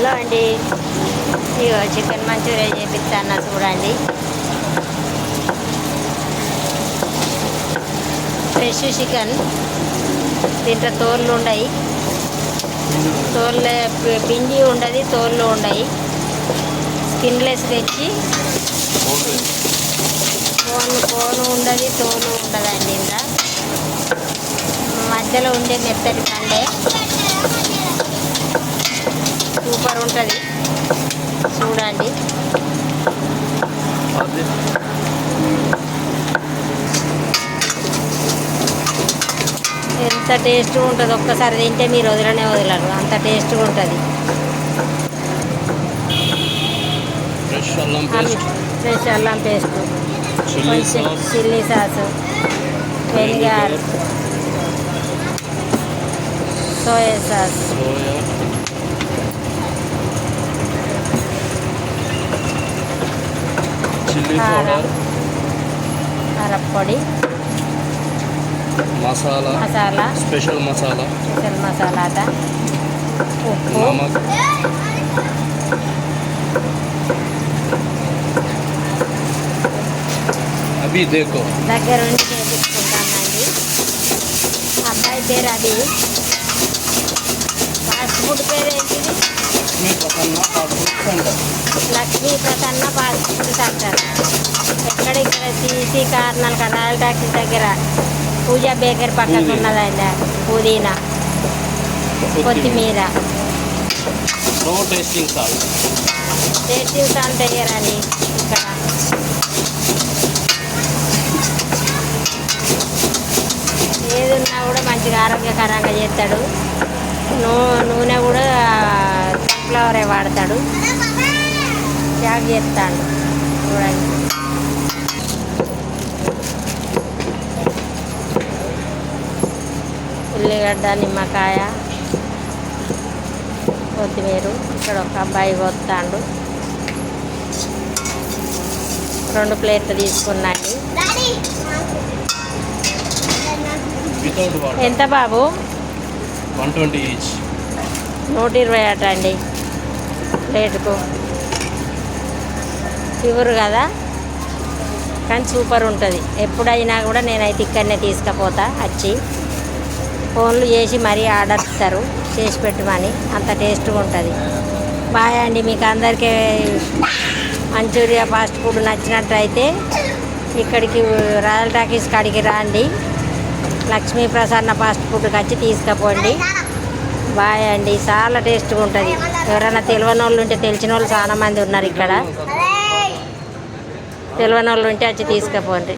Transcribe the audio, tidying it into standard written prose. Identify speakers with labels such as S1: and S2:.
S1: Hello అండి, ఇగో chicken Manchuria చేపిస్తాను చూడండి. ఫ్రెష్ చికెన్, దీంట్లో తోళ్ళు ఉండయి, తోళ్ళు పిండి ఉండదు, తోళ్ళు ఉండయి. స్కిన్లెస్ తెచ్చి కోను ఉండదు, తోలు ఉండదండి. ఇంకా మధ్యలో ఉండే మెత్తటి కండే సూపర్ ఉంటుంది, చూడండి. ఎంత టేస్ట్గా ఉంటుంది, ఒక్కసారి తింటే మీరు వదలరు, అంత టేస్ట్గా ఉంటుంది. ఫ్రెష్ అల్లం పేస్ట్, కొంచెం chilli sauce, vinegar, soya sauce, కారం, కారప్పొడి, మసాలా
S2: స్పెషల్
S1: మసాలా, ఉప్పు,
S2: అవి దేకో
S1: దగ్గర ఉండి చేపించుకుంటానండి. అబ్బాయి పేరు అది. ఫాస్ట్ ఫుడ్ పేరు ఏంటిది? Lakshmi Prasanna fast food centre. ఇక్కడ సిసి కార్నల్ రాయల్ టాకీస్ దగ్గర పూజా బేకరీ పక్కన ఉన్నదండి. పుదీనా, కొత్తిమీర,
S2: టేస్టింగ్ సాల్ట్
S1: వేయరండి ఇక్కడ. ఏది ఉన్నా కూడా మంచిగా ఆరోగ్యకరంగా చేస్తాడు. నూనె కూడా సన్ఫ్లవరే వాడతాడు. ప్యాక్ చేస్తాడు చూడండి. ఉల్లిగడ్డ, నిమ్మకాయ, కొత్తిమీర. ఇక్కడ ఒక అబ్బాయి వస్తాడు. 2 ప్లేట్లు తీసుకున్నాండి. ఎంత బాబు?
S2: 120 ఈచ్.
S1: 120 అట అండి ప్లేటుకు. ప్యూర్ కదా, కానీ సూపర్ ఉంటుంది. ఎప్పుడైనా కూడా నేనైతే ఇక్కడనే తీసుకుపోతా. వచ్చి ఫోన్లు చేసి మరీ ఆర్డర్ ఇస్తారు, చేసి పెట్టమని. అంత టేస్ట్గా ఉంటుంది. బాయ్ అండి. మీకు అందరికీ మంచూరియా ఫాస్ట్ ఫుడ్ నచ్చినట్టయితే ఇక్కడికి రాయల్ టాకీస్ కాడికి రండి. లక్ష్మీ ప్రసన్న ఫాస్ట్ ఫుడ్కి వచ్చి తీసుకుపోండి. బాయ్ అండి. చాలా టేస్ట్గా ఉంటుంది. ఎవరైనా తెలియని వాళ్ళు ఉంటే, తెలిసిన వాళ్ళు చాలా మంది ఉన్నారు ఇక్కడ. తెలియని వాళ్ళు ఉంటే వచ్చి తీసుకుపోండి.